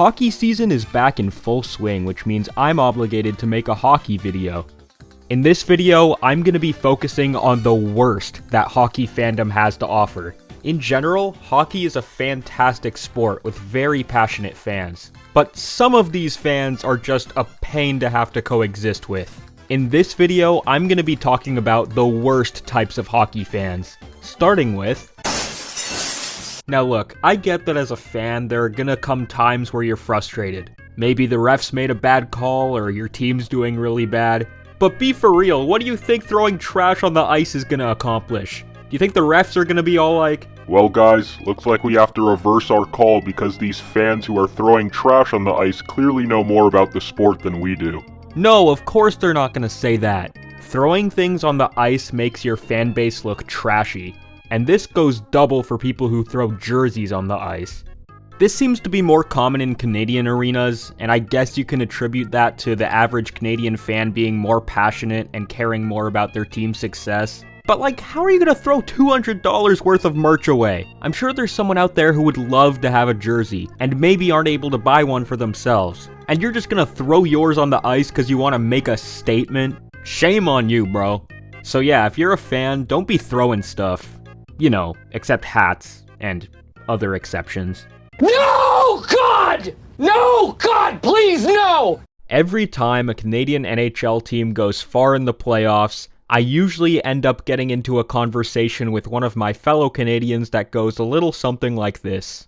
Hockey season is back in full swing, which means I'm obligated to make a hockey video. In this video, I'm going to be focusing on the worst that hockey fandom has to offer. In general, hockey is a fantastic sport with very passionate fans, but some of these fans are just a pain to have to coexist with. In this video, I'm going to be talking about the worst types of hockey fans, starting with... Now look, I get that as a fan, there are gonna come times where you're frustrated. Maybe the refs made a bad call or your team's doing really bad. But be for real, what do you think throwing trash on the ice is gonna accomplish? Do you think the refs are gonna be all like, "Well guys, looks like we have to reverse our call because these fans who are throwing trash on the ice clearly know more about the sport than we do"? No, of course they're not gonna say that. Throwing things on the ice makes your fan base look trashy. And this goes double for people who throw jerseys on the ice. This seems to be more common in Canadian arenas, and I guess you can attribute that to the average Canadian fan being more passionate and caring more about their team's success. But like, how are you gonna throw $200 worth of merch away? I'm sure there's someone out there who would love to have a jersey, and maybe aren't able to buy one for themselves. And you're just gonna throw yours on the ice because you want to make a statement? Shame on you, bro. So yeah, if you're a fan, don't be throwing stuff. You know, except hats and other exceptions. No, God! No, God, please, no! Every time a Canadian NHL team goes far in the playoffs, I usually end up getting into a conversation with one of my fellow Canadians that goes a little something like this.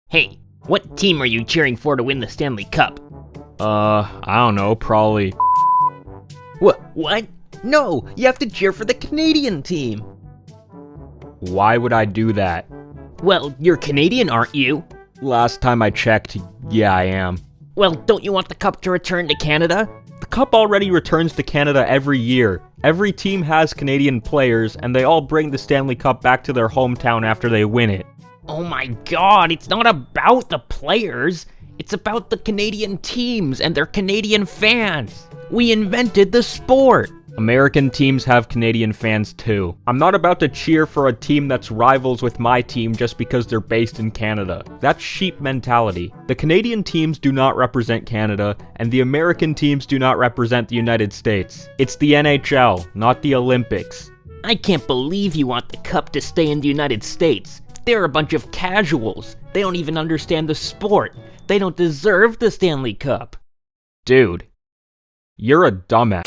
Hey, what team are you cheering for to win the Stanley Cup? I don't know, probably... What? No, you have to cheer for the Canadian team. Why would I do that? Well, you're Canadian, aren't you? Last time I checked, yeah, I am. Well, don't you want the cup to return to Canada? The cup already returns to Canada every year. Every team has Canadian players, and they all bring the Stanley Cup back to their hometown after they win it. Oh my God, it's not about the players. It's about the Canadian teams and their Canadian fans. We invented the sport. American teams have Canadian fans too. I'm not about to cheer for a team that's rivals with my team just because they're based in Canada. That's sheep mentality. The Canadian teams do not represent Canada, and the American teams do not represent the United States. It's the NHL, not the Olympics. I can't believe you want the cup to stay in the United States. They're a bunch of casuals. They don't even understand the sport. They don't deserve the Stanley Cup. Dude, you're a dumbass.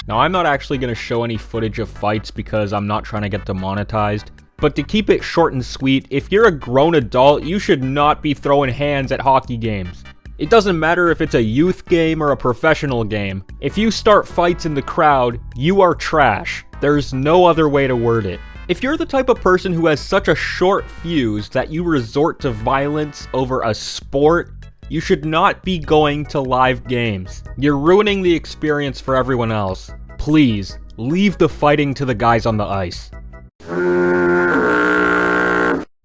Now, I'm not actually going to show any footage of fights because I'm not trying to get demonetized, but to keep it short and sweet, if you're a grown adult, you should not be throwing hands at hockey games. It doesn't matter if it's a youth game or a professional game. If you start fights in the crowd, you are trash. There's no other way to word it. If you're the type of person who has such a short fuse that you resort to violence over a sport, you should not be going to live games. You're ruining the experience for everyone else. Please, leave the fighting to the guys on the ice.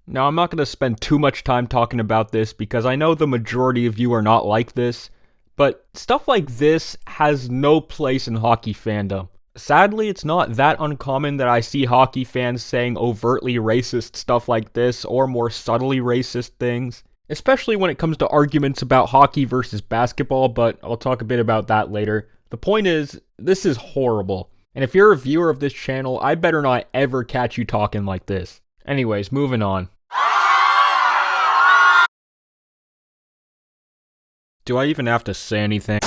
Now, I'm not going to spend too much time talking about this because I know the majority of you are not like this, but stuff like this has no place in hockey fandom. Sadly, it's not that uncommon that I see hockey fans saying overtly racist stuff like this or more subtly racist things. Especially when it comes to arguments about hockey versus basketball, but I'll talk a bit about that later. The point is, this is horrible. And if you're a viewer of this channel, I better not ever catch you talking like this. Anyways, moving on. Do I even have to say anything?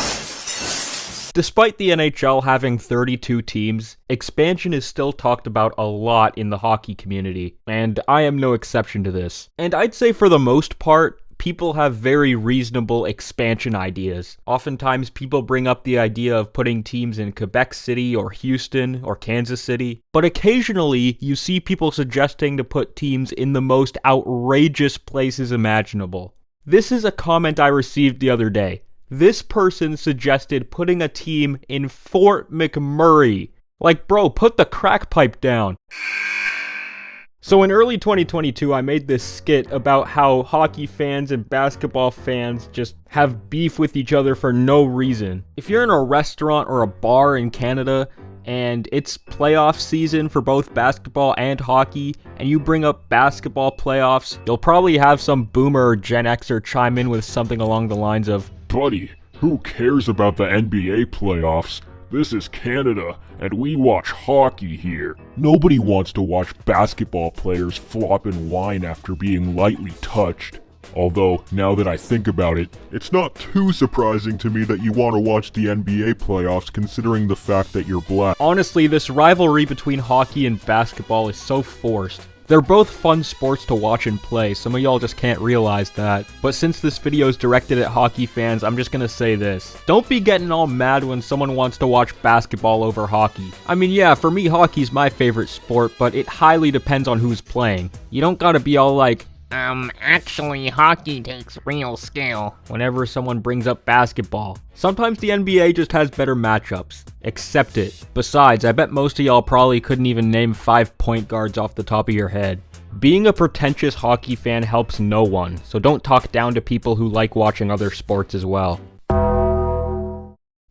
Despite the NHL having 32 teams, expansion is still talked about a lot in the hockey community, and I am no exception to this. And I'd say for the most part, people have very reasonable expansion ideas. Oftentimes people bring up the idea of putting teams in Quebec City or Houston or Kansas City, but occasionally you see people suggesting to put teams in the most outrageous places imaginable. This is a comment I received the other day. This person suggested putting a team in Fort McMurray. Like, bro, put the crack pipe down. So in early 2022, I made this skit about how hockey fans and basketball fans just have beef with each other for no reason. If you're in a restaurant or a bar in Canada, and it's playoff season for both basketball and hockey, and you bring up basketball playoffs, you'll probably have some boomer or Gen Xer chime in with something along the lines of, Buddy, who cares about the NBA playoffs? This is Canada, and we watch hockey here. Nobody wants to watch basketball players flop and whine after being lightly touched. Although, now that I think about it, it's not too surprising to me that you want to watch the NBA playoffs considering the fact that you're black. Honestly, this rivalry between hockey and basketball is so forced. They're both fun sports to watch and play, some of y'all just can't realize that. But since this video is directed at hockey fans, I'm just gonna say this. Don't be getting all mad when someone wants to watch basketball over hockey. I mean, yeah, for me, hockey's my favorite sport, but it highly depends on who's playing. You don't gotta be all like, Actually, hockey takes real skill. whenever someone brings up basketball. Sometimes the NBA just has better matchups. Accept it. Besides, I bet most of y'all probably couldn't even name 5 point guards off the top of your head. Being a pretentious hockey fan helps no one, so don't talk down to people who like watching other sports as well.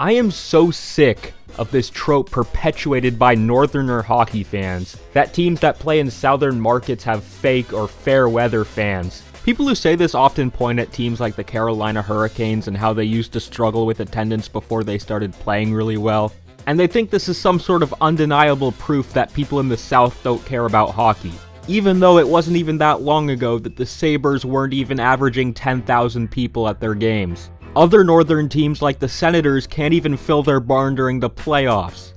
I am so sick of this trope perpetuated by northerner hockey fans, that teams that play in southern markets have fake or fair weather fans. People who say this often point at teams like the Carolina Hurricanes and how they used to struggle with attendance before they started playing really well, and they think this is some sort of undeniable proof that people in the South don't care about hockey. Even though it wasn't even that long ago that the Sabres weren't even averaging 10,000 people at their games. Other northern teams like the Senators can't even fill their barn during the playoffs.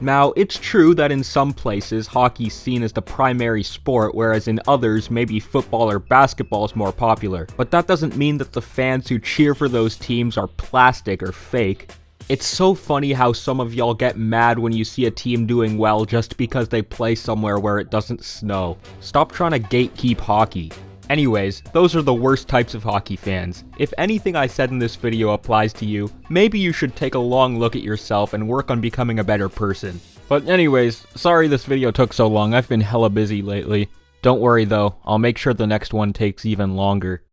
Now, it's true that in some places hockey's seen as the primary sport, whereas in others maybe football or basketball is more popular. But that doesn't mean that the fans who cheer for those teams are plastic or fake. It's so funny how some of y'all get mad when you see a team doing well just because they play somewhere where it doesn't snow. Stop trying to gatekeep hockey. Anyways, those are the worst types of hockey fans. If anything I said in this video applies to you, maybe you should take a long look at yourself and work on becoming a better person. But anyways, sorry this video took so long, I've been hella busy lately. Don't worry though, I'll make sure the next one takes even longer.